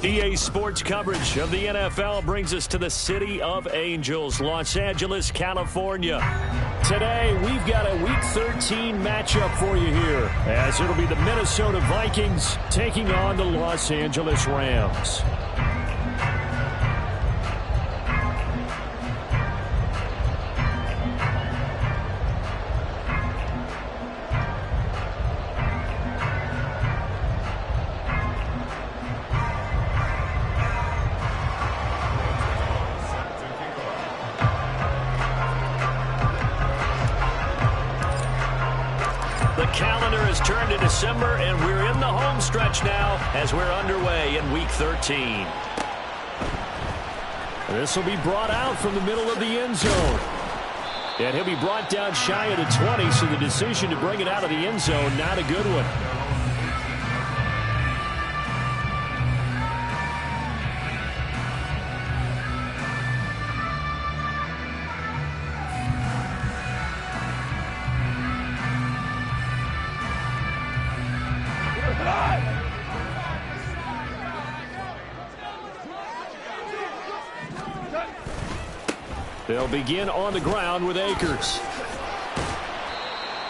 EA Sports coverage of the NFL brings us to the City of Angels, Los Angeles, California. Today, we've got a Week 13 matchup for you here, as it'll be the Minnesota Vikings taking on the Los Angeles Rams. Turned to December, and we're in the home stretch now as we're underway in Week 13. This will be brought out from the middle of the end zone. And he'll be brought down shy of the 20, so the decision to bring it out of the end zone, not a good one. They'll begin on the ground with Akers.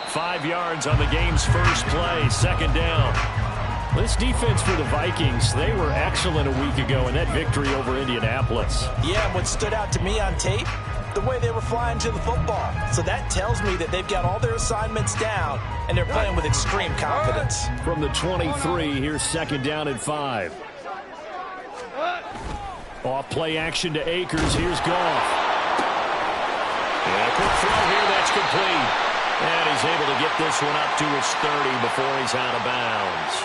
5 yards on the game's first play, second down. This defense for the Vikings, they were excellent a week ago in that victory over Indianapolis. Yeah, and what stood out to me on tape, the way they were flying to the football. So that tells me that they've got all their assignments down, and they're playing with extreme confidence. From the 23, here's second down and 5. Off play action to Akers, here's Goff. And a quick throw here, that's complete. And he's able to get this one up to his 30 before he's out of bounds.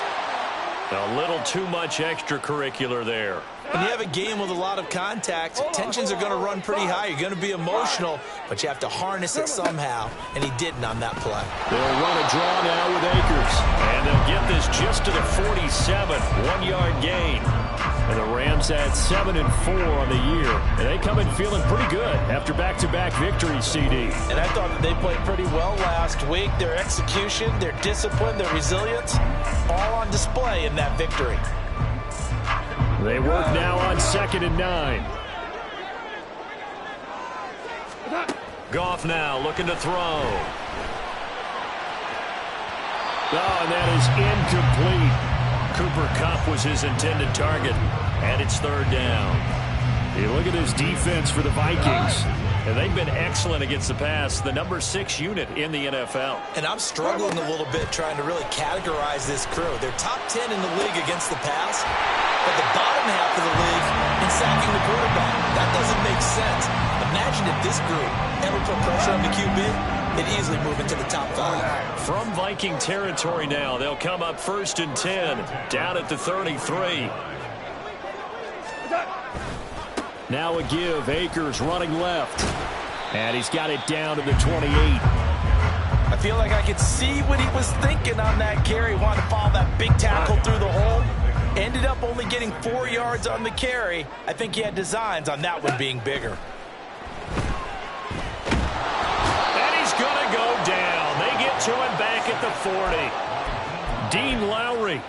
A little too much extracurricular there. When you have a game with a lot of contact, tensions are going to run pretty high. You're going to be emotional, but you have to harness it somehow, and he didn't on that play. They'll run a draw now with Akers, and they'll get this just to the 47, 1-yard gain. And the Rams had 7-4 on the year, and they come in feeling pretty good after back-to-back victories, CD. And I thought that they played pretty well last week. Their execution, their discipline, their resilience, all on display in that victory. They work now on 2nd and 9. Goff now looking to throw. Oh, and that is incomplete. Cooper Kupp was his intended target, and it's third down. You look at this defense for the Vikings, and they've been excellent against the pass, the number 6 unit in the NFL. And I'm struggling a little bit trying to really categorize this crew. They're top 10 in the league against the pass, but the bottom half of the league in sacking the quarterback. That doesn't make sense. Imagine if this group ever put pressure on the QB. They'd easily move into the top 5. From Viking territory now, they'll come up 1st and 10, down at the 33. Now a give, Akers running left. And he's got it down to the 28. I feel like I could see what he was thinking on that carry. Wanted to follow that big tackle through the hole. Ended up only getting 4 yards on the carry. I think he had designs on that one being bigger. Going to go down. They get to him back at the 40. Dean Lowry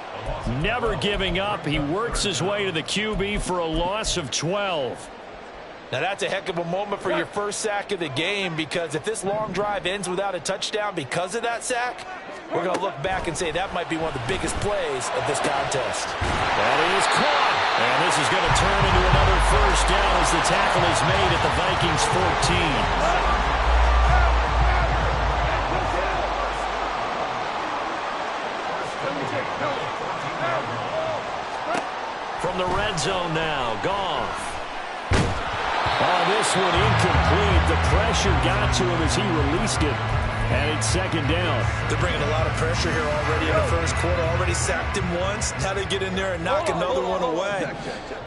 never giving up. He works his way to the QB for a loss of 12. Now that's a heck of a moment for your first sack of the game, because if this long drive ends without a touchdown because of that sack, we're going to look back and say that might be one of the biggest plays of this contest. That is caught. And this is going to turn into another first down as the tackle is made at the Vikings 14. From the red zone now, Goff. Oh, this one incomplete. The pressure got to him as he released it. And it's second down. They're bringing a lot of pressure here already in the first quarter. Already sacked him once. Now they get in there and knock another one away.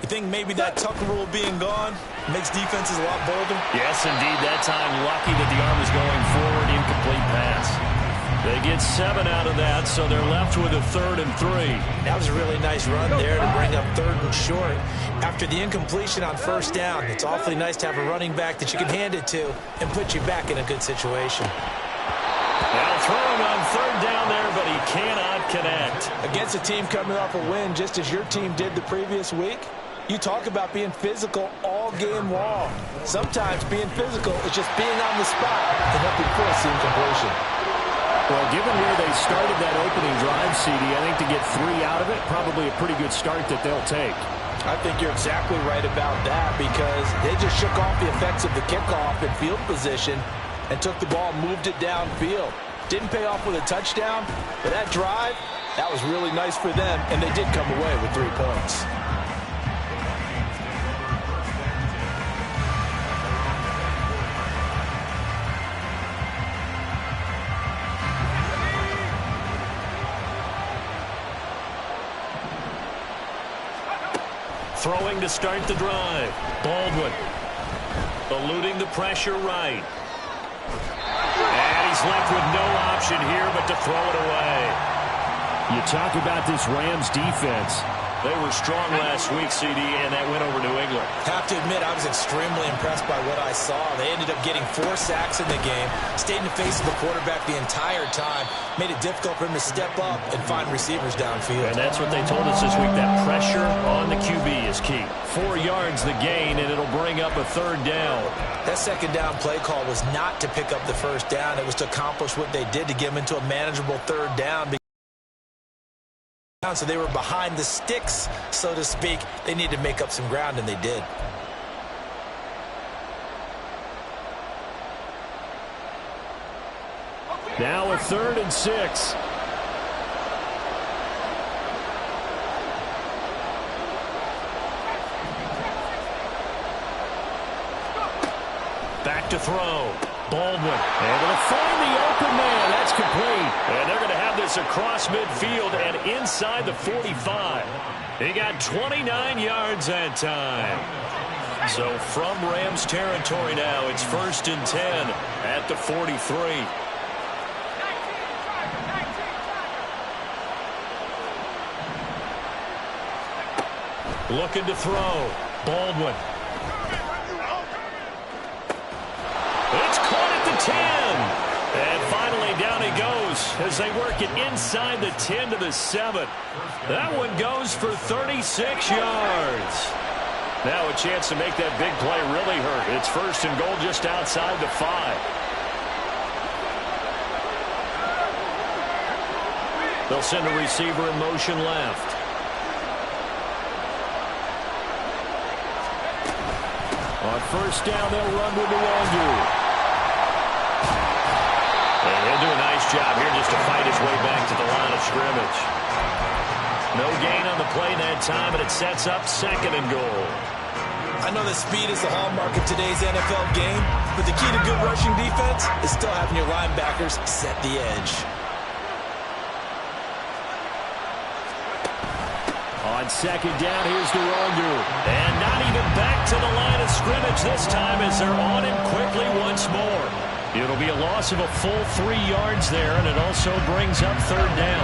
You think maybe that Tucker rule being gone makes defenses a lot bolder? Yes, indeed. That time, lucky that the arm was going forward. Incomplete pass. They get 7 out of that, so they're left with a 3rd and 3. That was a really nice run there to bring up 3rd and short. After the incompletion on first down, it's awfully nice to have a running back that you can hand it to and put you back in a good situation. Now throwing on 3rd down there, but he cannot connect. Against a team coming off a win, just as your team did the previous week, you talk about being physical all game long. Sometimes being physical is just being on the spot and helping force the incompletion. Well, given where they started that opening drive, CD, I think to get 3 out of it, probably a pretty good start that they'll take. I think you're exactly right about that because they just shook off the effects of the kickoff and field position and took the ball and moved it downfield. Didn't pay off with a touchdown, but that drive, that was really nice for them, and they did come away with 3 points. Throwing to start the drive. Baldwin eluding the pressure right. And he's left with no option here but to throw it away. You talk about this Rams defense. They were strong last week, CD, and that went over New England. Have to admit, I was extremely impressed by what I saw. They ended up getting 4 sacks in the game, stayed in the face of the quarterback the entire time, made it difficult for him to step up and find receivers downfield. And that's what they told us this week, that pressure on the QB is key. 4 yards the gain, and it'll bring up a 3rd down. That second down play call was not to pick up the first down. It was to accomplish what they did to get them into a manageable 3rd down. So they were behind the sticks, so to speak. They needed to make up some ground, and they did. Now a 3rd and 6. Back to throw. Baldwin. And they'll find the open man. That's complete. And they're going to have this across midfield and inside the 45. He got 29 yards that time. So from Rams territory now, it's 1st and 10 at the 43. Looking to throw. Baldwin. It's caught at the 10. And finally down he goes as they work it inside the 10 to the 7. That one goes for 36 yards. Now a chance to make that big play really hurt. It's 1st and goal just outside the 5. They'll send a receiver in motion left. On 1st down, they'll run with Nwosu. And he'll do a nice job here just to fight his way back to the line of scrimmage. No gain on the play that time, and it sets up 2nd and goal. I know that speed is the hallmark of today's NFL game, but the key to good rushing defense is still having your linebackers set the edge. On 2nd down, here's Nwosu. And not even back to the line of scrimmage this time as they're on him quickly once more. It'll be a loss of a full 3 yards there, and it also brings up 3rd down.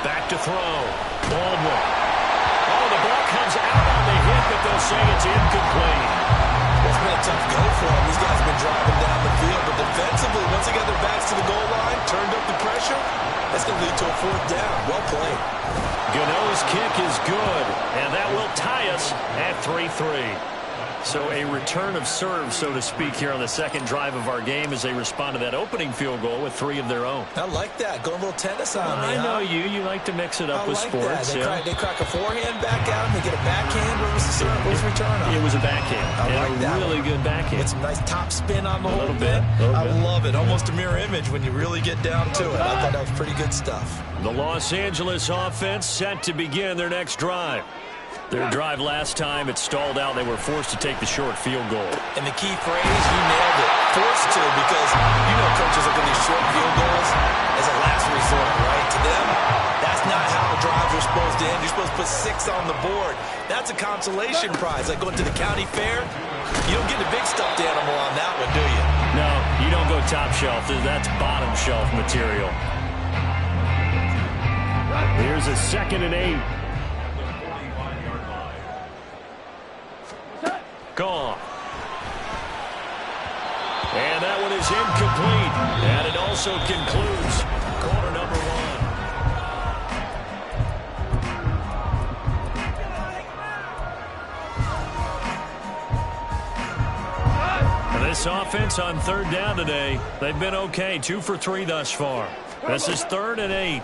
Back to throw. Baldwin. Oh, the ball comes out on the hit, but they'll say it's incomplete. It's been a tough go for them. These guys have been driving down the field, but defensively, once they got their backs to the goal line, turned up the pressure, that's going to lead to a 4th down. Well played. Gano's kick is good, and that will tie us at 3-3. So a return of serve, so to speak, here on the 2nd drive of our game as they respond to that opening field goal with 3 of their own. I like that. Going a little tennis on me, I know you. You like to mix it up with sports. They crack a forehand back out, and they get a backhand. What was the serve? What was the return on? It was a backhand. I like that. Really good backhand. Get some nice top spin on the whole bit. I love it. Almost a mirror image when you really get down to it. I thought that was pretty good stuff. The Los Angeles offense set to begin their next drive. Their drive last time, it stalled out. They were forced to take the short field goal. And the key phrase, you nailed it, forced to, because you know coaches look at these short field goals as a last resort, right? To them, that's not how drives are supposed to end. You're supposed to put 6 on the board. That's a consolation prize. Like going to the county fair, you don't get a big stuffed animal on that one, do you? No, you don't go top shelf. That's bottom shelf material. Here's a 2nd and 8. Gone. And that one is incomplete. And it also concludes quarter number 1. This offense on 3rd down today, they've been okay. 2 for 3 thus far. This is 3rd and 8.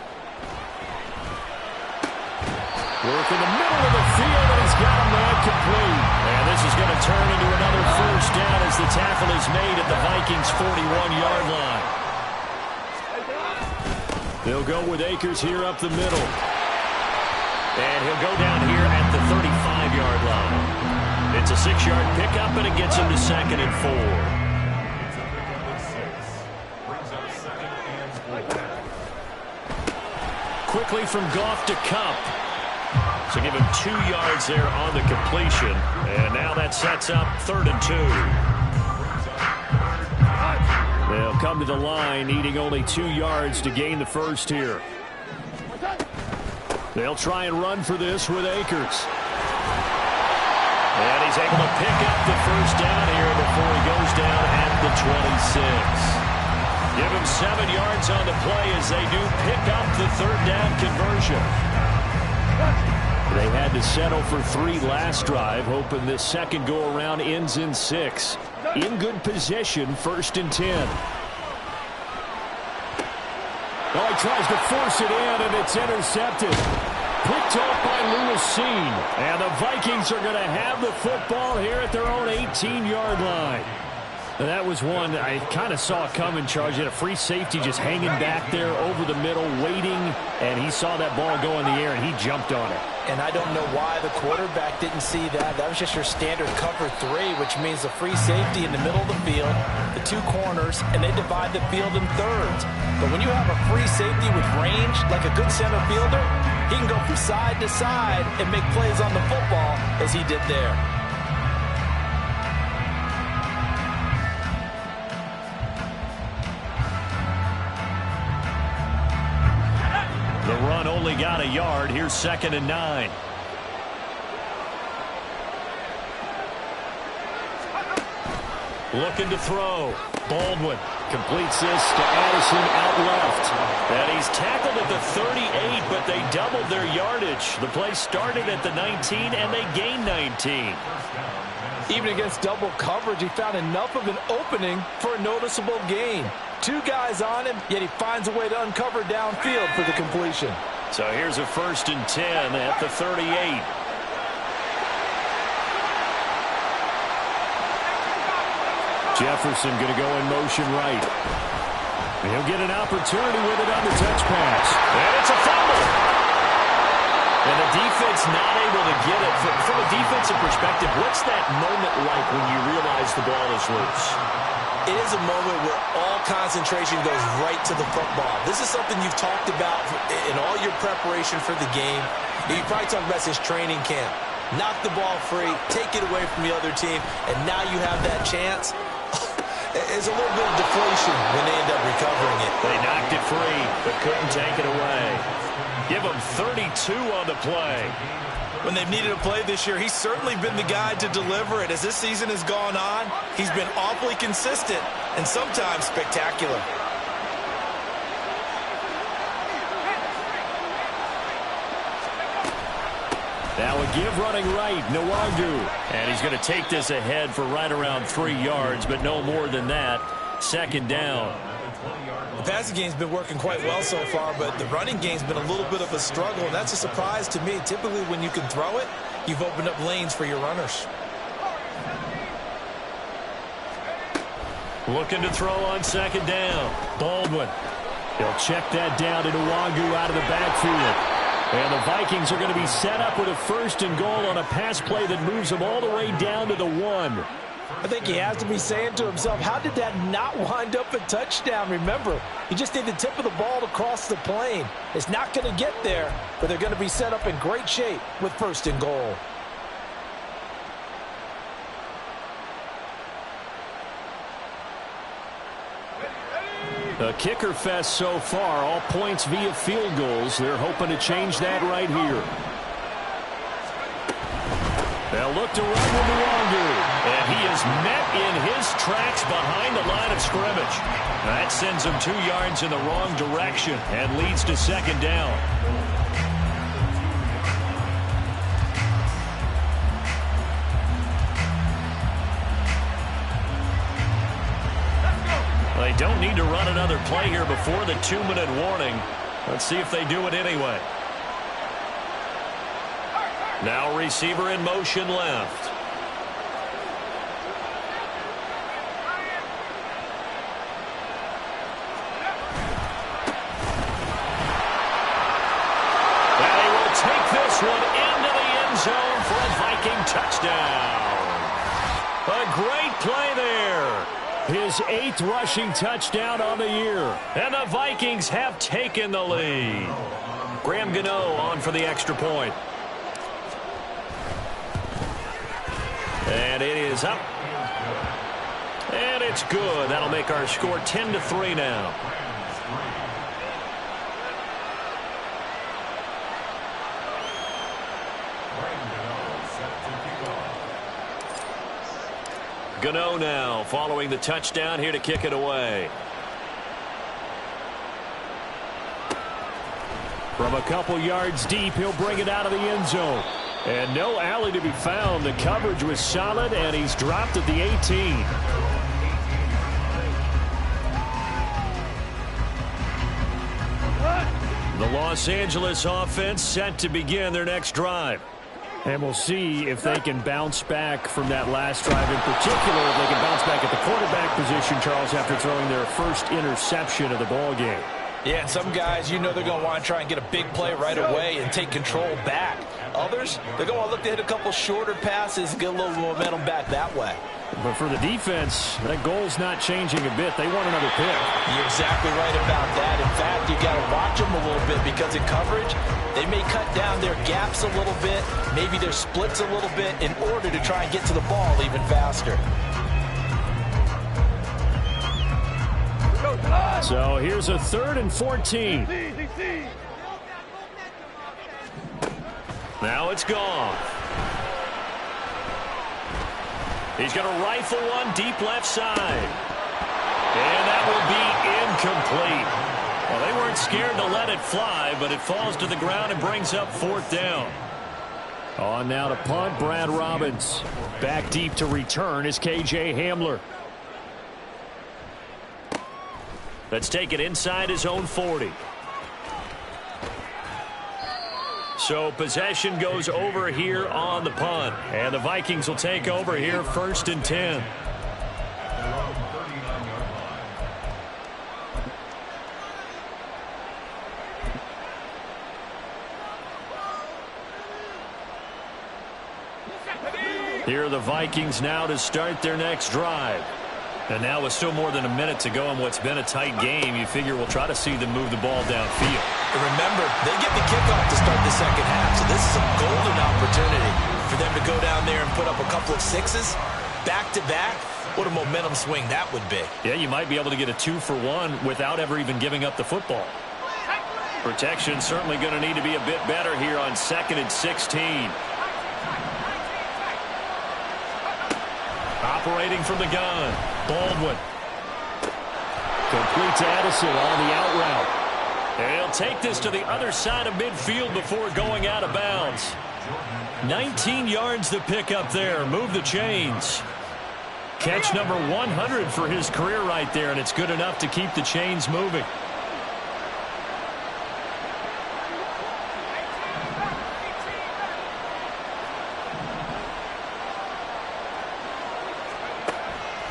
Work in the middle of the field, and he's got a man complete. And this is going to turn into another 1st down as the tackle is made at the Vikings' 41-yard line. They'll go with Akers here up the middle. And he'll go down here at the 35-yard line. It's a 6-yard pickup, and it gets him to 2nd and 4. Quickly from Goff to Kupp. So give him 2 yards there on the completion. And now that sets up 3rd and 2. They'll come to the line needing only 2 yards to gain the first here. They'll try and run for this with Akers. And he's able to pick up the 1st down here before he goes down at the 26. Give him 7 yards on the play as they do pick up the 3rd down conversion. They had to settle for 3 last drive, hoping this second go-around ends in 6. In good position, 1st and 10. Oh, he tries to force it in, and it's intercepted. Picked off by Lewis Cine. And the Vikings are going to have the football here at their own 18-yard line. And that was one I kind of saw coming, Charge. He had a free safety just hanging back there over the middle, waiting, and he saw that ball go in the air, and he jumped on it. And I don't know why the quarterback didn't see that. That was just your standard cover 3, which means the free safety in the middle of the field, the 2 corners, and they divide the field in thirds. But when you have a free safety with range, like a good center fielder, he can go from side to side and make plays on the football as he did there. The run only got a yard. Here's 2nd and 9. Looking to throw. Baldwin completes this to Addison out left. And he's tackled at the 38, but they doubled their yardage. The play started at the 19, and they gained 19. Even against double coverage, he found enough of an opening for a noticeable gain. 2 guys on him, yet he finds a way to uncover downfield for the completion. So here's a 1st and 10 at the 38. Jefferson going to go in motion right. He'll get an opportunity with it on the touch pass. And it's a fumble. And the defense not able to get it. From a defensive perspective, what's that moment like when you realize the ball is loose? It is a moment where all concentration goes right to the football. This is something you've talked about in all your preparation for the game. You probably talked about since training camp. Knock the ball free, take it away from the other team, and now you have that chance. There's a little bit of deflation when they end up recovering it. They knocked it free, but couldn't take it away. Give them 32 on the play. When they've needed a play this year, he's certainly been the guy to deliver it. As this season has gone on, he's been awfully consistent and sometimes spectacular. Now a give running right, Nwangu. And he's going to take this ahead for right around 3 yards, but no more than that. 2nd down. The passing game's been working quite well so far, but the running game's been a little bit of a struggle, and that's a surprise to me. Typically, when you can throw it, you've opened up lanes for your runners. Looking to throw on 2nd down. Baldwin. He'll check that down to Nwangu out of the backfield. And the Vikings are going to be set up with a 1st and goal on a pass play that moves them all the way down to the 1. I think he has to be saying to himself, how did that not wind up a touchdown? Remember, he just did the tip of the ball to cross the plane. It's not going to get there, but they're going to be set up in great shape with 1st and goal. A kicker fest so far, all points via field goals. They're hoping to change that right here. They'll look to run with Nwangu. And he is met in his tracks behind the line of scrimmage. That sends him 2 yards in the wrong direction and leads to 2nd down. They don't need to run another play here before the 2-minute warning. Let's see if they do it anyway. Now receiver in motion left. And he will take this one into the end zone for a Viking touchdown. A great play there. His 8th rushing touchdown on the year. And the Vikings have taken the lead. Graham Gano on for the extra point. And it is up. And it's good. That'll make our score 10-3 now. Gano now following the touchdown here to kick it away. From a couple yards deep, he'll bring it out of the end zone. And no alley to be found. The coverage was solid, and he's dropped at the 18. The Los Angeles offense set to begin their next drive. And we'll see if they can bounce back from that last drive in particular, if they can bounce back at the quarterback position, Charles, after throwing their first interception of the ball game. Yeah, and some guys, you know they're going to want to try and get a big play right away and take control back. Others, they're going to look to hit a couple shorter passes and get a little momentum back that way. But for the defense, that goal's not changing a bit. They want another pick. You're exactly right about that. In fact, you got to watch them a little bit because in coverage, they may cut down their gaps a little bit, maybe their splits a little bit in order to try and get to the ball even faster. So here's a 3rd and 14. Now it's gone. He's going to rifle one deep left side. And that will be incomplete. Well, they weren't scared to let it fly, but it falls to the ground and brings up 4th down. On now to punt, Brad Robbins. Back deep to return is KJ Hamler. Let's take it inside his own 40. So possession goes over here on the punt. And the Vikings will take over here 1st and 10. Here are the Vikings now to start their next drive. And now with still more than a minute to go in what's been a tight game, you figure we'll try to see them move the ball downfield. And remember, they get the kickoff to start the second half, so this is a golden opportunity for them to go down there and put up a couple of sixes back-to-back. What a momentum swing that would be. Yeah, you might be able to get a 2-for-1 without ever even giving up the football. Protection certainly going to need to be a bit better here on 2nd and 16. Operating from the gun, Baldwin. Complete to Addison on the out route. And he'll take this to the other side of midfield before going out of bounds. 19 yards to pick up there. Move the chains. Catch number 100 for his career right there, and it's good enough to keep the chains moving.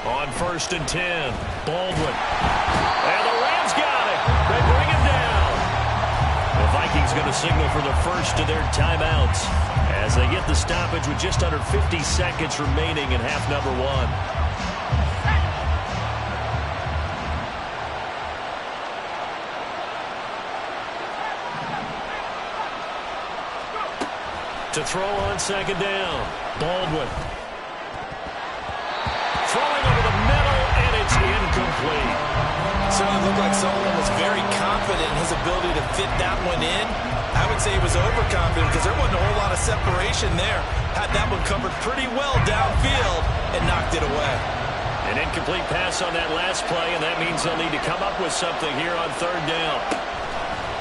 On 1st and 10, Baldwin. And the Rams got it. They bring him down. The Vikings is going to signal for the first of their timeouts as they get the stoppage with just under 50 seconds remaining in half number one. To throw on second down, Baldwin. Throwing over the middle, and it's incomplete. Certainly looked like Solomon was very confident in his ability to fit that one in. I would say he was overconfident because there wasn't a whole lot of separation there. Had that one covered pretty well downfield and knocked it away. An incomplete pass on that last play, and that means they'll need to come up with something here on third down.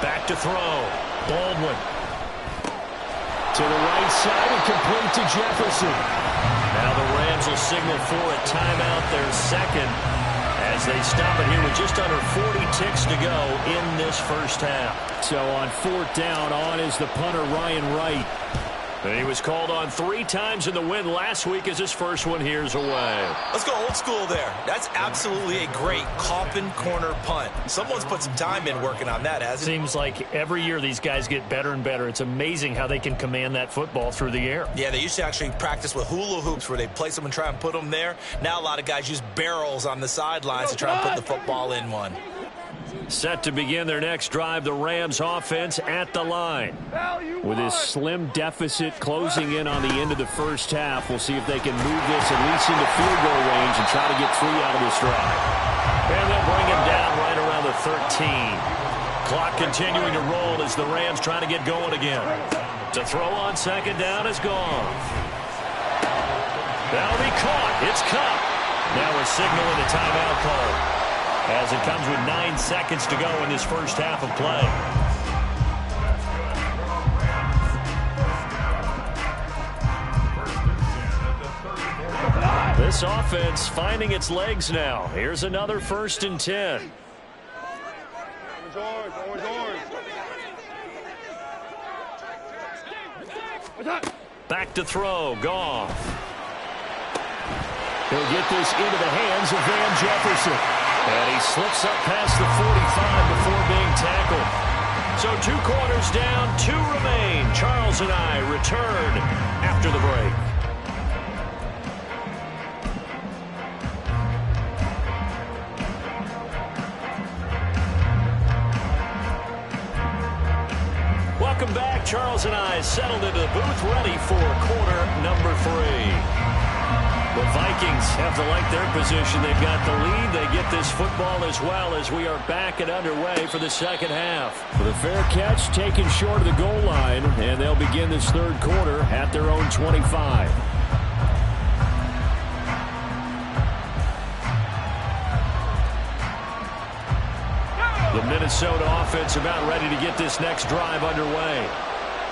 Back to throw, Baldwin. To the right side and complete to Jefferson. Now the Rams will signal for a timeout, their second, as they stop it here with just under 40 ticks to go in this first half. So on fourth down, on is the punter, Ryan Wright. And he was called on 3 times in the win last week as his first one here's away. Let's go old school there. That's absolutely a great coffin corner punt. Someone's put some time in working on that, hasn't it? Seems like every year these guys get better and better. It's amazing how they can command that football through the air. Yeah, they used to actually practice with hula hoops where they place them and try and put them there. Now a lot of guys use barrels on the sidelines to try and put the football in one. Set to begin their next drive, the Rams offense at the line. With his slim deficit closing in on the end of the first half, we'll see if they can move this at least into field goal range and try to get 3 out of this drive. And they'll bring him down right around the 13. Clock continuing to roll as the Rams try to get going again. To throw on second down is gone. That'll be caught. It's Kupp. Now we're signaling the timeout call, as it comes with 9 seconds to go in this first half of play. This offense finding its legs now. Here's another 1st and 10. Back to throw, Goff. He'll get this into the hands of Van Jefferson. And he slips up past the 45 before being tackled. So 2 quarters down, 2 remain. Charles and I return after the break. Welcome back. Charles and I settled into the booth, ready for quarter number 3. The Vikings have to like their position. They've got the lead. They get this football as well as we are back and underway for the second half. With a fair catch taken short of the goal line, and they'll begin this third quarter at their own 25. The Minnesota offense about ready to get this next drive underway.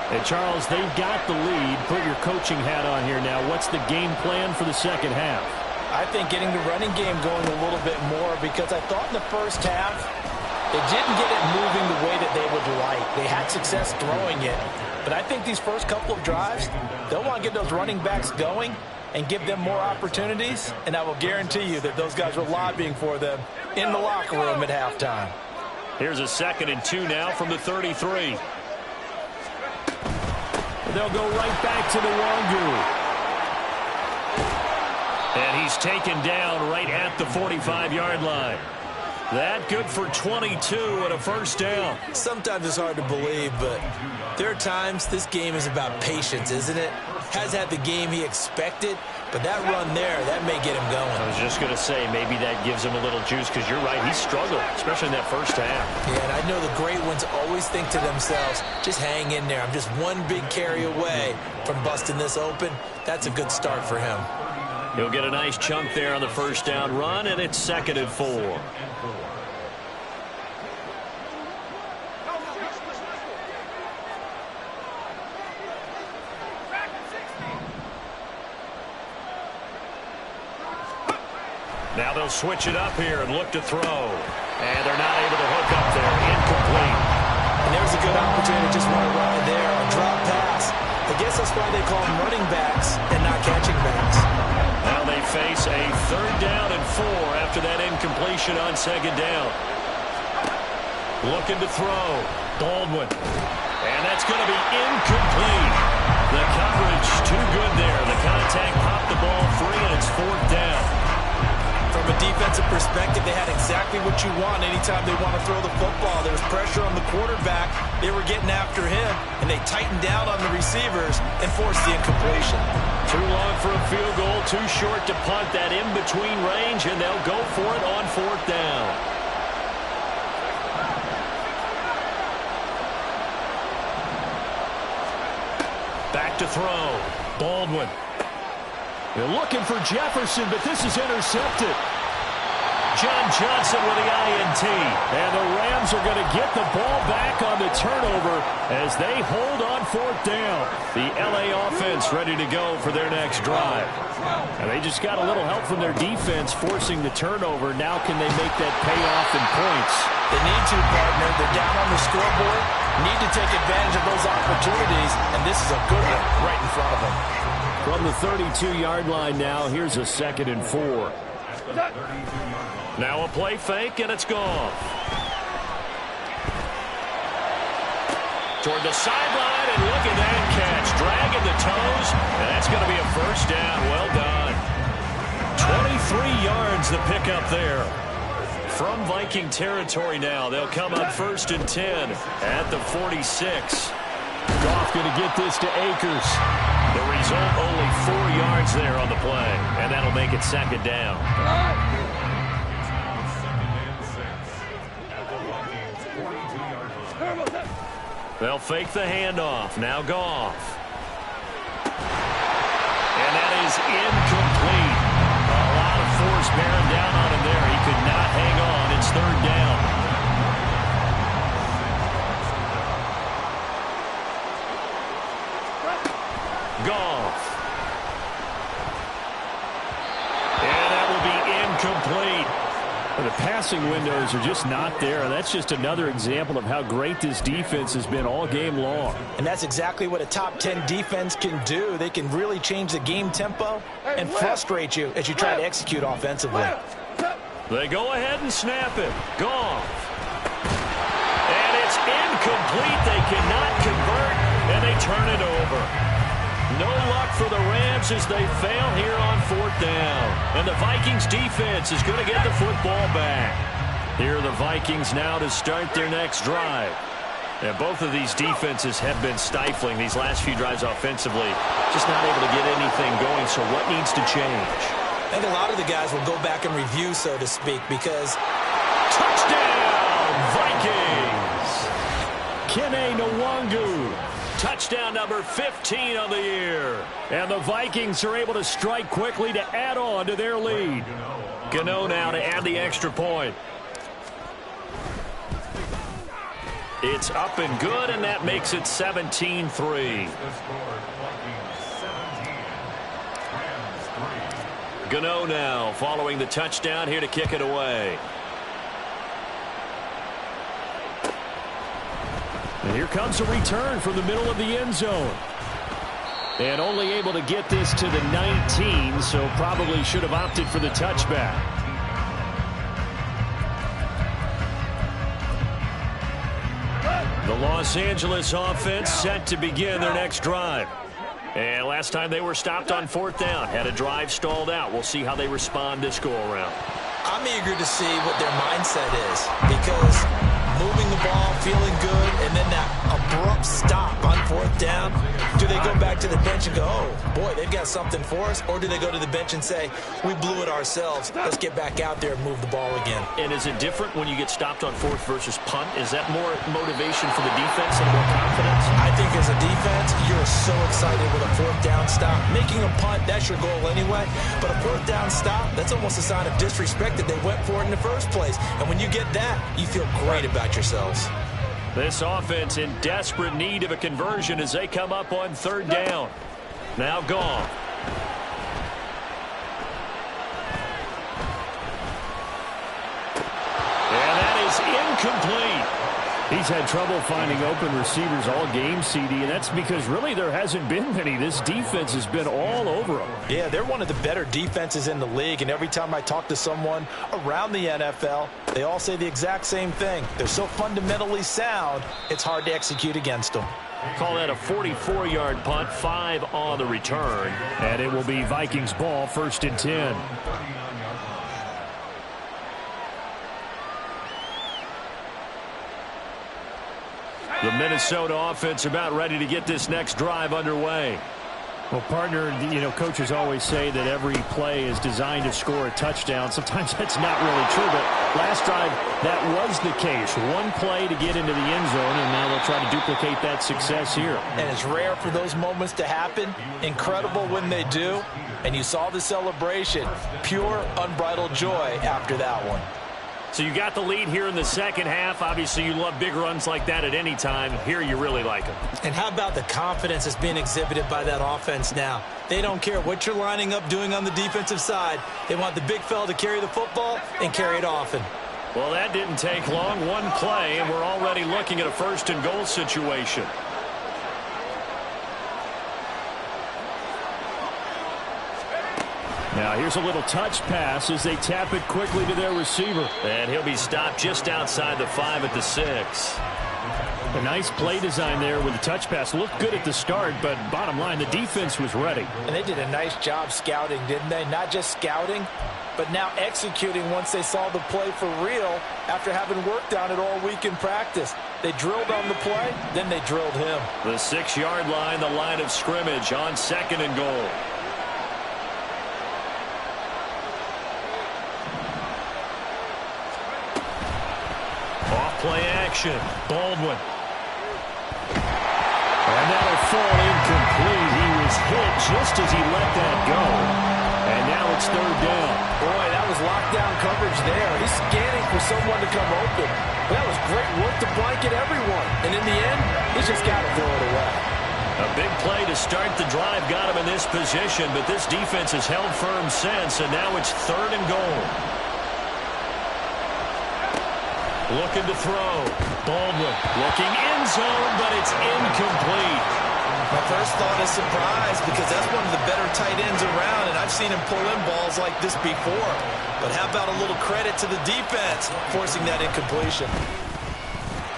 Hey, Charles, they've got the lead. Put your coaching hat on here now. What's the game plan for the second half? I think getting the running game going a little bit more, because I thought in the first half they didn't get it moving the way that they would like. They had success throwing it. But I think these first couple of drives, they'll want to get those running backs going and give them more opportunities. And I will guarantee you that those guys were lobbying for them in the locker room at halftime. Here's a 2nd and 2 now from the 33. They'll go right back to the Wangu. And he's taken down right at the 45-yard line. That good for 22 and a 1st down. Sometimes it's hard to believe, but there are times this game is about patience, isn't it? Has had the game he expected, but that run there, that may get him going. I was just going to say, maybe that gives him a little juice, because you're right, he struggled, especially in that first half. Yeah, and I know the great ones always think to themselves, just hang in there. I'm just one big carry away from busting this open. That's a good start for him. He'll get a nice chunk there on the 1st down run, and it's 2nd and 4. Now they'll switch it up here and look to throw. And they're not able to hook up there. Incomplete. And there's a good opportunity to just run a ride there. A drop pass. I guess that's why they call them running backs and not catching backs. Now they face a 3rd down and 4 after that incompletion on 2nd down. Looking to throw. Baldwin. And that's going to be incomplete. The coverage too good there. The contact popped the ball free, and it's 4th down. From a defensive perspective, they had exactly what you want anytime they want to throw the football. There was pressure on the quarterback. They were getting after him, and they tightened down on the receivers and forced the incompletion. Too long for a field goal, too short to punt. That in-between range, and they'll go for it on 4th down. Back to throw. Baldwin. They're looking for Jefferson, but this is intercepted. John Johnson with the INT. And the Rams are going to get the ball back on the turnover as they hold on 4th down. The LA offense ready to go for their next drive. And they just got a little help from their defense forcing the turnover. Now can they make that pay off in points? They need to, partner. They're down on the scoreboard. Need to take advantage of those opportunities, and this is a good one right in front of them. From the 32-yard line now, here's a 2nd and 4. Now a play fake, and it's gone. Toward the sideline, and look at that catch. Dragging the toes, and that's going to be a 1st down. Well done. 23 yards the pickup there. From Viking territory now, they'll come up 1st and 10 at the 46. Goff going to get this to Akers. The result, only 4 yards there on the play, and that'll make it 2nd down. They'll fake the handoff. Now Goff. And that is incomplete. A lot of force bearing down on him there. He could not hang on. It's 3rd down. Goff. And that will be incomplete. The passing windows are just not there. That's just another example of how great this defense has been all game long. And that's exactly what a top 10 defense can do. They can really change the game tempo and frustrate you as you try to execute offensively. They go ahead and snap it. Goff. And it's incomplete. They cannot convert, and they turn it over. No luck for the Rams as they fail here on 4th down. And the Vikings defense is going to get the football back. Here are the Vikings now to start their next drive. And both of these defenses have been stifling these last few drives offensively. Just not able to get anything going, so what needs to change? I think a lot of the guys will go back and review, so to speak, because... Touchdown, Vikings! Kene Nwangu. Touchdown number 15 on the year. And the Vikings are able to strike quickly to add on to their lead. Gano now to add the extra point. It's up and good, and that makes it 17-3. Gano now following the touchdown here to kick it away. And here comes a return from the middle of the end zone. And only able to get this to the 19, so probably should have opted for the touchback. The Los Angeles offense set to begin their next drive. And last time they were stopped on 4th down, had a drive stalled out. We'll see how they respond this go-around. I'm eager to see what their mindset is, because moving the ball, feeling good, and then that abrupt stop on 4th down. Do they go back to the bench and go, oh, boy, they've got something for us? Or do they go to the bench and say, we blew it ourselves, let's get back out there and move the ball again? And is it different when you get stopped on 4th versus punt? Is that more motivation for the defense and more confidence? I think as a defense, you're so excited with a 4th down stop. Making a punt, that's your goal anyway. But a 4th down stop, that's almost a sign of disrespect that they went for it in the first place. And when you get that, you feel great about yourselves. This offense in desperate need of a conversion as they come up on 3rd down. Now Goff. And that is incomplete. He's had trouble finding open receivers all game, CD, and that's because really there hasn't been many. This defense has been all over him. Yeah, they're one of the better defenses in the league, and every time I talk to someone around the NFL, they all say the exact same thing. They're so fundamentally sound, it's hard to execute against them. Call that a 44-yard punt, 5 on the return, and it will be Vikings ball, 1st and 10. The Minnesota offense about ready to get this next drive underway. Well, partner, you know, coaches always say that every play is designed to score a touchdown. Sometimes that's not really true, but last drive, that was the case. One play to get into the end zone, and now they'll try to duplicate that success here. And it's rare for those moments to happen. Incredible when they do. And you saw the celebration. Pure, unbridled joy after that one. So you got the lead here in the second half. Obviously, you love big runs like that at any time. Here, you really like them. And how about the confidence that's being exhibited by that offense now? They don't care what you're lining up doing on the defensive side. They want the big fella to carry the football and carry it often. Well, that didn't take long. One play, and we're already looking at a 1st and goal situation. Now here's a little touch pass as they tap it quickly to their receiver. And he'll be stopped just outside the 5 at the 6. A nice play design there with the touch pass. Looked good at the start, but bottom line, the defense was ready. And they did a nice job scouting, didn't they? Not just scouting, but now executing once they saw the play for real after having worked on it all week in practice. They drilled on the play, then they drilled him. The 6-yard line, the line of scrimmage on 2nd and goal. Play action. Baldwin. And that'll fall incomplete. He was hit just as he let that go. And now it's 3rd down. Boy, that was lockdown coverage there. He's scanning for someone to come open. That was great work to blanket everyone. And in the end, he's just got to throw it away. A big play to start the drive got him in this position, but this defense has held firm since, and now it's 3rd and goal. Looking to throw. Baldwin looking end zone, but it's incomplete. My first thought is surprise because that's one of the better tight ends around, and I've seen him pull in balls like this before. But how about a little credit to the defense forcing that incompletion?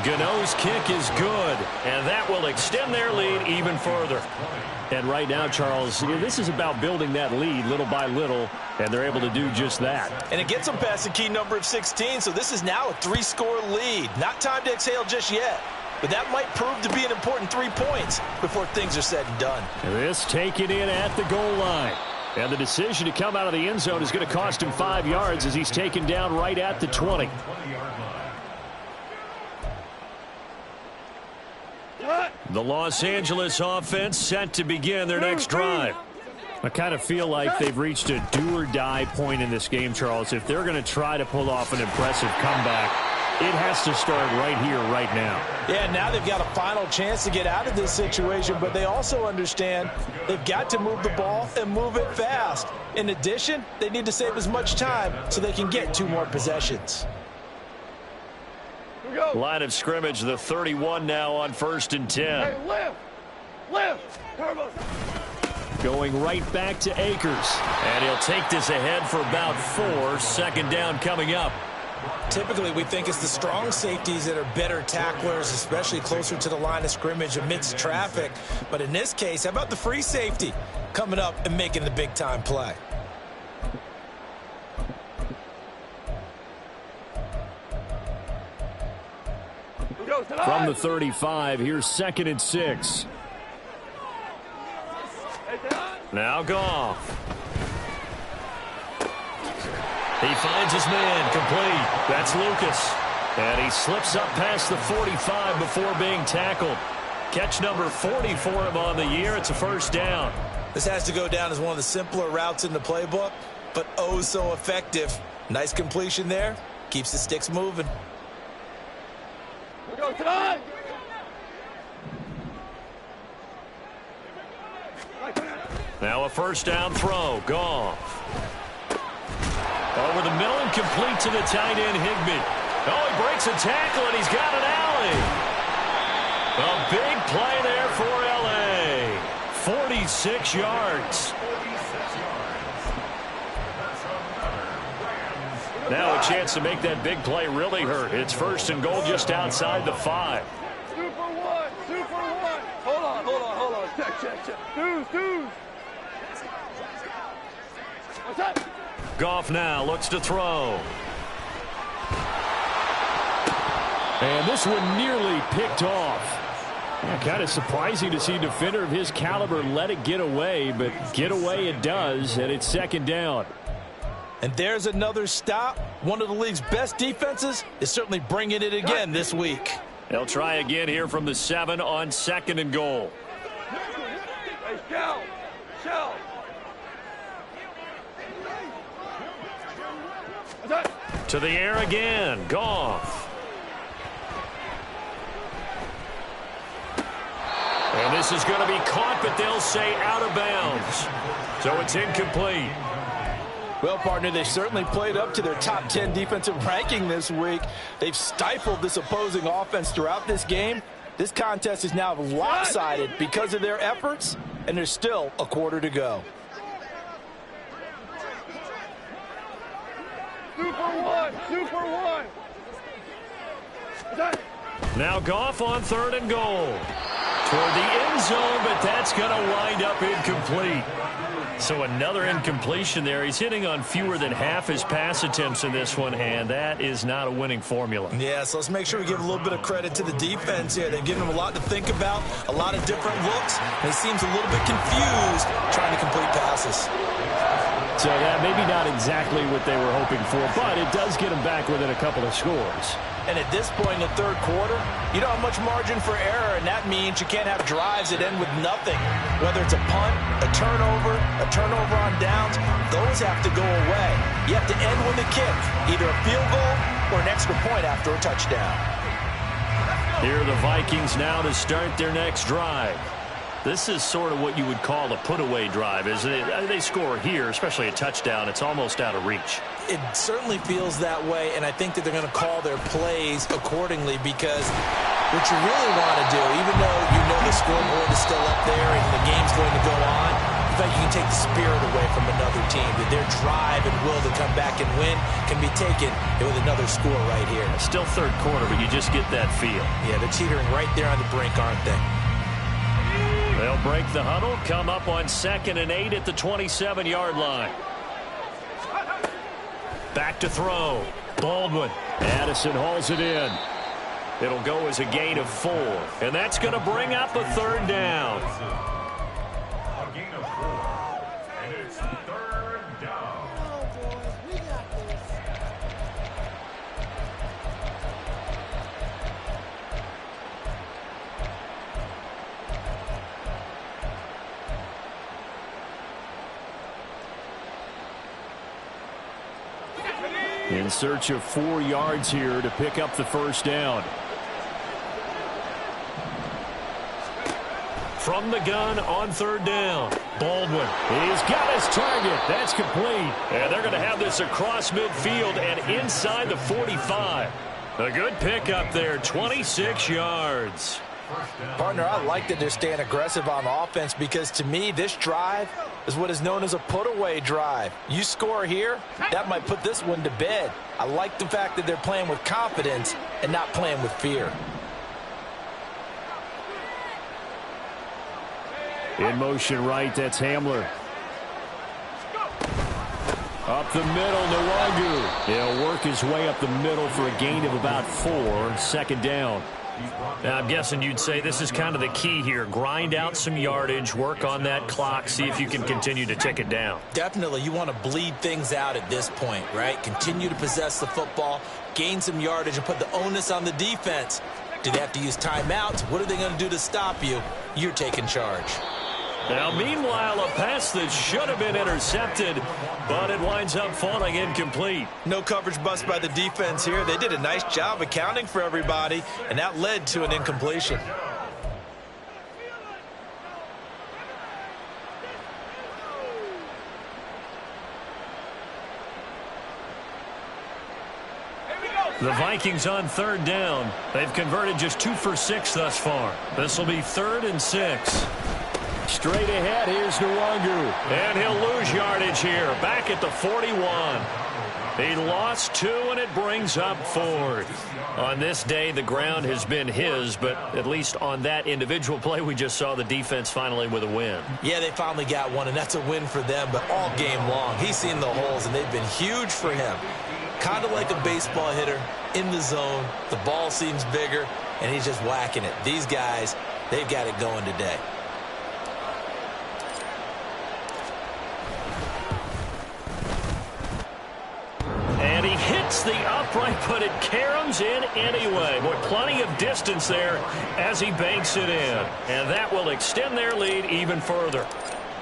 Gano's kick is good, and that will extend their lead even further. And right now, Charles, this is about building that lead little by little, and they're able to do just that. And it gets them past the key number of 16, so this is now a 3-score lead. Not time to exhale just yet, but that might prove to be an important 3 points before things are said and done. This taken in at the goal line. And the decision to come out of the end zone is going to cost him 5 yards as he's taken down right at the 20. The Los Angeles offense set to begin their next drive. I kind of feel like they've reached a do-or-die point in this game, Charles. If they're going to try to pull off an impressive comeback, it has to start right here, right now. Yeah, now they've got a final chance to get out of this situation, but they also understand they've got to move the ball and move it fast. In addition, they need to save as much time so they can get 2 more possessions. Line of scrimmage, the 31 now on 1st and 10. Hey, lift, Going right back to Akers. And he'll take this ahead for about 4. 2nd down coming up. Typically, we think it's the strong safeties that are better tacklers, especially closer to the line of scrimmage amidst traffic. But in this case, how about the free safety coming up and making the big-time play? From the 35, here's 2nd and 6. Now Goff. He finds his man, complete. That's Lucas. And he slips up past the 45 before being tackled. Catch number 40 for him on the year. It's a 1st down. This has to go down as one of the simpler routes in the playbook, but oh so effective. Nice completion there. Keeps the sticks moving. Now a 1st down throw. Goff. Over the middle and complete to the tight end, Higbee. Oh, he breaks a tackle, and he's got it out. Philly. A big play there for L.A. 46 yards. Now a chance to make that big play really hurt. It's 1st and goal just outside the 5. Super one. Super one. Hold on. Check. Deuce. What's up? Goff now looks to throw. And this one nearly picked off. Yeah, kind of surprising to see a defender of his caliber let it get away, but get away it does, and it's 2nd down. And there's another stop. One of the league's best defenses is certainly bringing it again this week. They'll try again here from the 7 on 2nd and goal. Hey, Shell. What's up? To the air again. Goff. And this is going to be caught, but they'll say out of bounds. So it's incomplete. Well, partner, they certainly played up to their top 10 defensive ranking this week. They've stifled this opposing offense throughout this game. This contest is now lopsided because of their efforts, and there's still a quarter to go. Super one. What's up? Now Goff on 3rd and goal. Toward the end zone, but that's going to wind up incomplete. So another incompletion there. He's hitting on fewer than half his pass attempts in this one, and that is not a winning formula. Yeah, so let's make sure we give a little bit of credit to the defense here. They've given him a lot to think about, a lot of different looks, and he seems a little bit confused trying to complete passes. So that maybe not exactly what they were hoping for, but it does get them back within a couple of scores. And at this point in the 3rd quarter, you don't have much margin for error, and that means you can't have drives that end with nothing. Whether it's a punt, a turnover on downs, those have to go away. You have to end with a kick, either a field goal or an extra point after a touchdown. Here are the Vikings now to start their next drive. This is sort of what you would call a put-away drive, isn't it? They score here, especially a touchdown. It's almost out of reach. It certainly feels that way, and I think that they're going to call their plays accordingly, because what you really want to do, even though you know the scoreboard is still up there and the game's going to go on, in fact, you can take the spirit away from another team. That their drive and will to come back and win can be taken with another score right here. Still 3rd quarter, but you just get that feel. Yeah, they're teetering right there on the brink, aren't they? They'll break the huddle, come up on 2nd and 8 at the 27-yard line. Back to throw. Baldwin. Addison hauls it in. It'll go as a gain of 4. And that's going to bring up a 3rd down. A gain of 4. And it's 3rd down. In search of 4 yards here to pick up the 1st down. From the gun on 3rd down. Baldwin. He's got his target. That's complete. And they're going to have this across midfield and inside the 45. A good pickup there. 26 yards. Partner, I like that they're staying aggressive on offense, because to me, this drive is what is known as a put-away drive. You score here, that might put this one to bed. I like the fact that they're playing with confidence and not playing with fear. In motion right, that's Hamler. Up the middle, Nwangu. He'll work his way up the middle for a gain of about 4, 2nd down. Now, I'm guessing you'd say this is kind of the key here. Grind out some yardage, work on that clock, see if you can continue to tick it down. Definitely, you want to bleed things out at this point, right? Continue to possess the football, gain some yardage, and put the onus on the defense. Do they have to use timeouts? What are they going to do to stop you? You're taking charge. Now, meanwhile, a pass that should have been intercepted, but it winds up falling incomplete. No coverage bust by the defense here. They did a nice job accounting for everybody, and that led to an incompletion. Here we go. The Vikings on third down. They've converted just 2 for 6 thus far. This will be 3rd and 6. Straight ahead, here's Nwangu. And he'll lose yardage here. Back at the 41. He lost 2, and it brings up 4th. On this day, the ground has been his, but at least on that individual play, we just saw the defense finally with a win. Yeah, they finally got one, and that's a win for them, but all game long, he's seen the holes, and they've been huge for him. Kind of like a baseball hitter in the zone. The ball seems bigger, and he's just whacking it. These guys, they've got it going today. And he hits the upright, but it caroms in anyway. Boy, plenty of distance there as he banks it in. And that will extend their lead even further.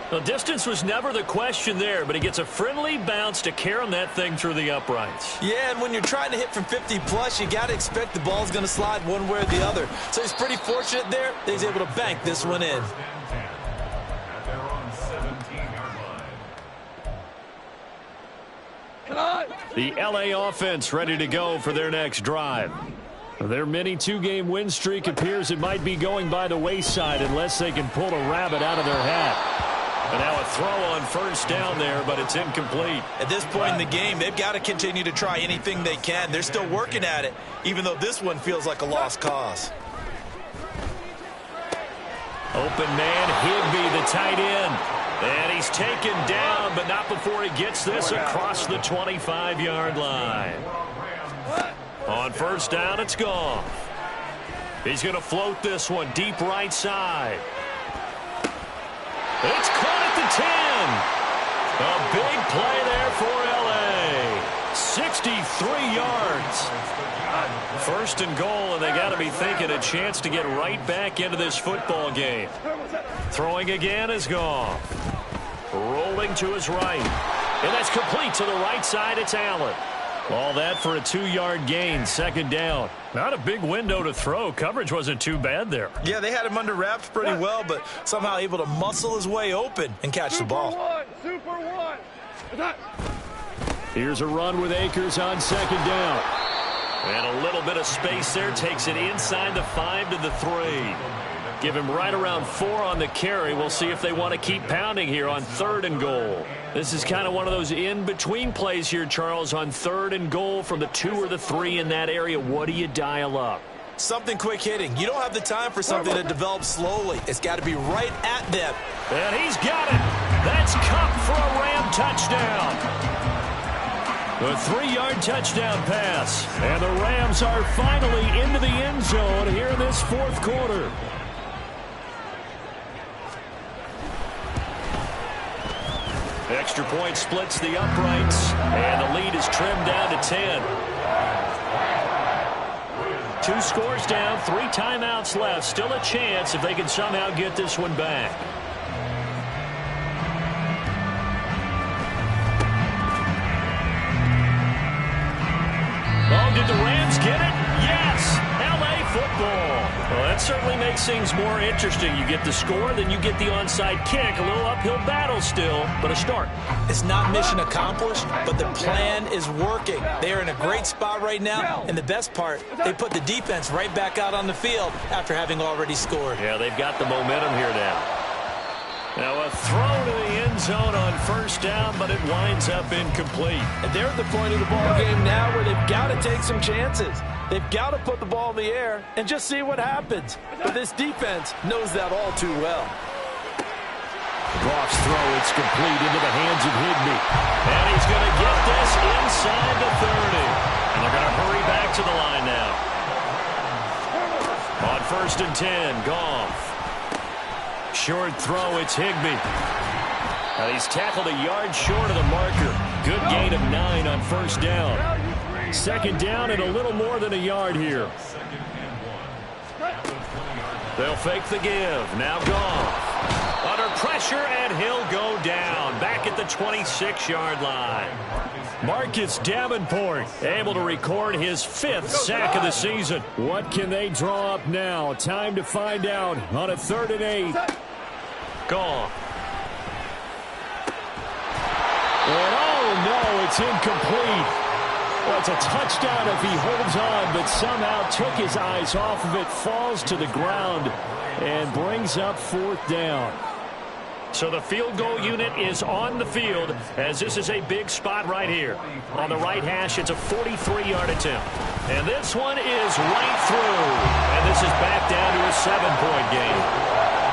The distance was never the question there, but he gets a friendly bounce to carom that thing through the uprights. Yeah, and when you're trying to hit from 50-plus, you got to expect the ball's going to slide one way or the other. So he's pretty fortunate there that he's able to bank this one in. At their own 17-yard line. The LA offense ready to go for their next drive. Their mini 2-game win streak appears it might be going by the wayside unless they can pull a rabbit out of their hat. And now a throw on first down there, but it's incomplete. At this point in the game, they've got to continue to try anything they can. They're still working at it, even though this one feels like a lost cause. Open man, Higbee, the tight end. And he's taken down, but not before he gets this across the 25-yard line. On first down, it's gone. He's going to float this one deep right side. It's caught at the 10. A big play there for L.A. 63 yards. First and goal, and they got to be thinking a chance to get right back into this football game. Throwing again is gone. Rolling to his right. And that's complete to the right side. It's Allen. All that for a 2-yard gain, second down. Not a big window to throw. Coverage wasn't too bad there. Yeah, they had him under wraps pretty well, but somehow able to muscle his way open and catch the ball. Super one. Here's a run with Akers on second down. And a little bit of space there. Takes it inside the 5 to the 3. Give him right around 4 on the carry. We'll see if they want to keep pounding here on 3rd and goal. This is kind of one of those in-between plays here, Charles, on 3rd and goal from the 2 or the 3 in that area. What do you dial up? Something quick hitting. You don't have the time for something that develops slowly. It's got to be right at them. And he's got it. That's Kupp for a Ram touchdown. The 3-yard touchdown pass. And the Rams are finally into the end zone here in this 4th quarter. Extra point splits the uprights, and the lead is trimmed down to 10. 2 scores down, 3 timeouts left. Still a chance if they can somehow get this one back. Oh, did the Rams get it? Yes! L.A. football. Well, that certainly makes things more interesting. You get the score, then you get the onside kick. A little uphill battle still, but a start. It's not mission accomplished, but the plan is working. They are in a great spot right now, and the best part, they put the defense right back out on the field after having already scored. Yeah, they've got the momentum here now. Now a throw to the end zone on first down, but it winds up incomplete. And they're at the point of the ball game now where they've got to take some chances. They've got to put the ball in the air and just see what happens. But this defense knows that all too well. Goff's throw, it's complete into the hands of Higbee. And he's going to get this inside the 30. And they're going to hurry back to the line now. On first and 10, Goff. Short throw, it's Higbee. And he's tackled a yard short of the marker. Good gain of 9 on first down. Second down and a little more than a yard here. They'll fake the give. Now Goff. Under pressure, and he'll go down. Back at the 26-yard line. Marcus Davenport able to record his 5th sack of the season. What can they draw up now? Time to find out on a 3rd and 8. Goff. And oh no, it's incomplete. Well, it's a touchdown if he holds on, but somehow took his eyes off of it, falls to the ground, and brings up 4th down. So the field goal unit is on the field, as this is a big spot right here. On the right hash, it's a 43-yard attempt. And this one is right through. And this is back down to a 7-point game.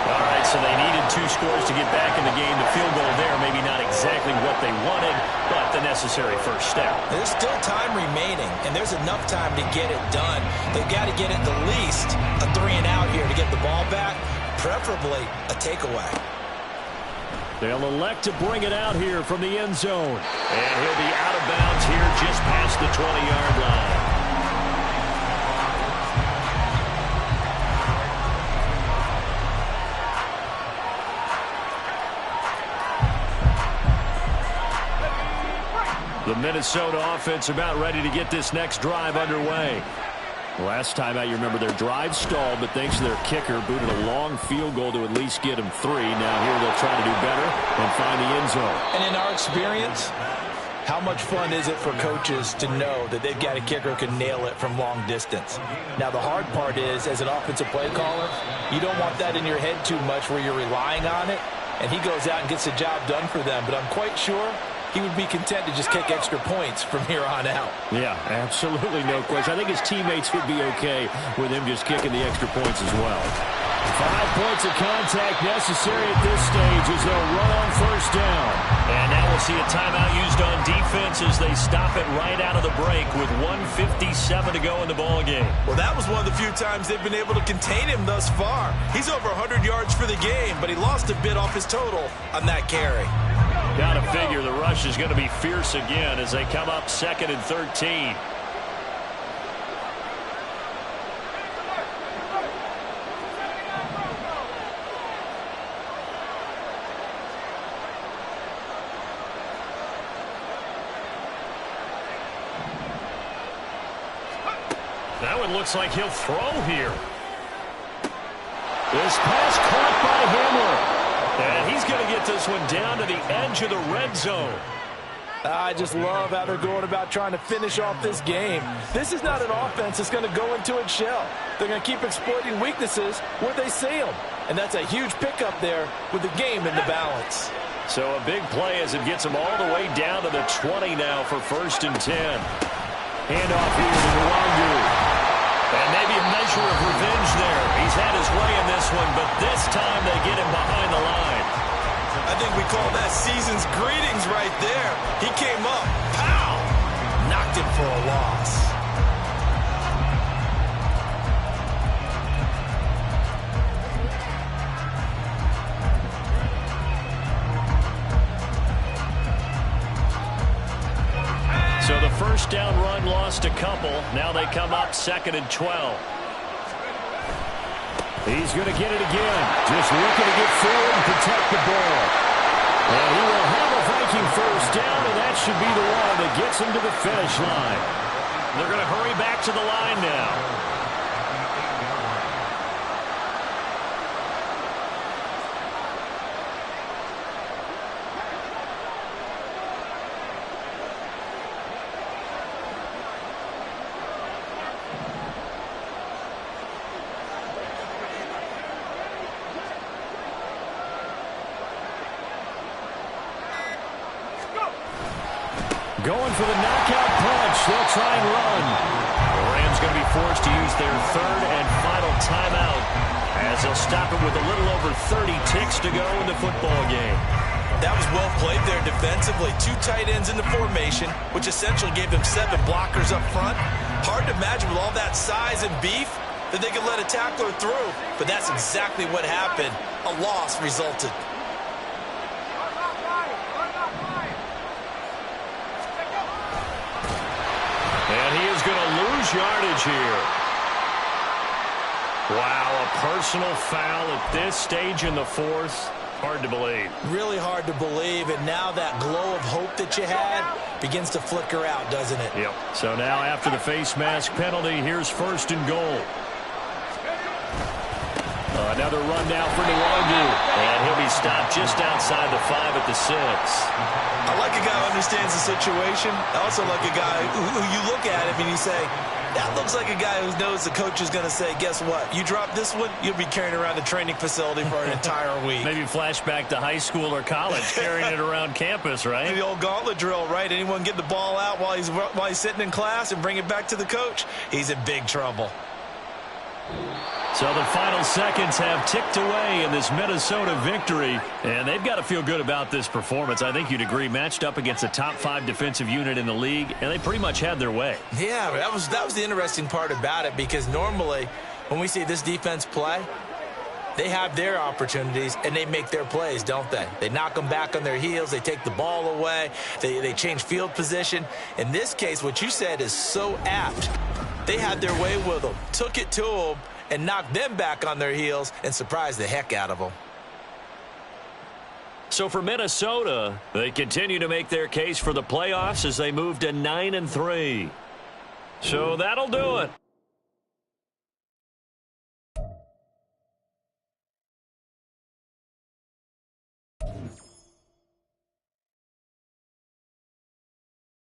All right, so they needed 2 scores to get back in the game. The field goal there, maybe not exactly what they wanted, but the necessary first step. There's still time remaining, and there's enough time to get it done. They've got to get at the least a 3-and-out here to get the ball back, preferably a takeaway. They'll elect to bring it out here from the end zone. And he'll be out of bounds here just past the 20-yard line. The Minnesota offense about ready to get this next drive underway. Last time out, you remember their drive stalled, but thanks to their kicker, booted a long field goal to at least get them 3. Now here they'll try to do better and find the end zone. And in our experience, how much fun is it for coaches to know that they've got a kicker who can nail it from long distance? Now, the hard part is, as an offensive play caller, you don't want that in your head too much where you're relying on it, and he goes out and gets the job done for them. But I'm quite sure he would be content to just kick extra points from here on out. Yeah, absolutely no question. I think his teammates would be okay with him just kicking the extra points as well. 5 points of contact necessary at this stage as they'll run on first down. And now we'll see a timeout used on defense as they stop it right out of the break with 1:57 to go in the ball game. Well, that was one of the few times they've been able to contain him thus far. He's over 100 yards for the game, but he lost a bit off his total on that carry. Got to figure the rush is going to be fierce again as they come up 2nd and 13. That one looks like he'll throw here. This pass caught by Hamler. And he's going to get this one down to the edge of the red zone. I just love how they're going about trying to finish off this game. This is not an offense that's going to go into its shell. They're going to keep exploiting weaknesses where they see them. And that's a huge pickup there with the game in the balance. So a big play as it gets them all the way down to the 20 now for 1st and 10. Handoff here to Nwangu. And maybe a measure of revenge there. He's had his way in this one, but this time they get him behind the line. I think we call that season's greetings right there. He came up, pow, knocked him for a loss. So the first down run lost a couple. Now they come up 2nd and 12. He's going to get it again. Just looking to get forward and protect the ball. And he will have a Viking first down, and that should be the one that gets him to the finish line. They're going to hurry back to the line now. Going for the knockout punch. They'll try and run. The Rams going to be forced to use their 3rd and final timeout as they'll stop it with a little over 30 ticks to go in the football game. That was well played there defensively. 2 tight ends in the formation, which essentially gave them 7 blockers up front. Hard to imagine with all that size and beef that they could let a tackler through. But that's exactly what happened. A loss resulted. And he is going to lose yardage here. Wow, a personal foul at this stage in the 4th. Hard to believe. Really hard to believe, and now that glow of hope that you had begins to flicker out, doesn't it? Yep. So now after the face mask penalty, here's 1st and goal. Another run now for Nwangwu. And he'll be stopped just outside the 5 at the 6. I like a guy who understands the situation. I also like a guy who you look at him and you say, that looks like a guy who knows the coach is going to say, guess what? You drop this one, you'll be carrying around the training facility for an entire week. Maybe flashback to high school or college, carrying it around campus, right? The old gauntlet drill, right? Anyone get the ball out while he's sitting in class and bring it back to the coach? He's in big trouble. So the final seconds have ticked away in this Minnesota victory, and they've got to feel good about this performance. I think you'd agree, matched up against a top 5 defensive unit in the league, and they pretty much had their way. Yeah, that was the interesting part about it, because normally when we see this defense play, they have their opportunities and they make their plays, don't they? They knock them back on their heels. They take the ball away. They change field position. In this case, what you said is so apt. They had their way with them, took it to them, and knocked them back on their heels and surprised the heck out of them. So for Minnesota, they continue to make their case for the playoffs as they move to 9-3. So that'll do it.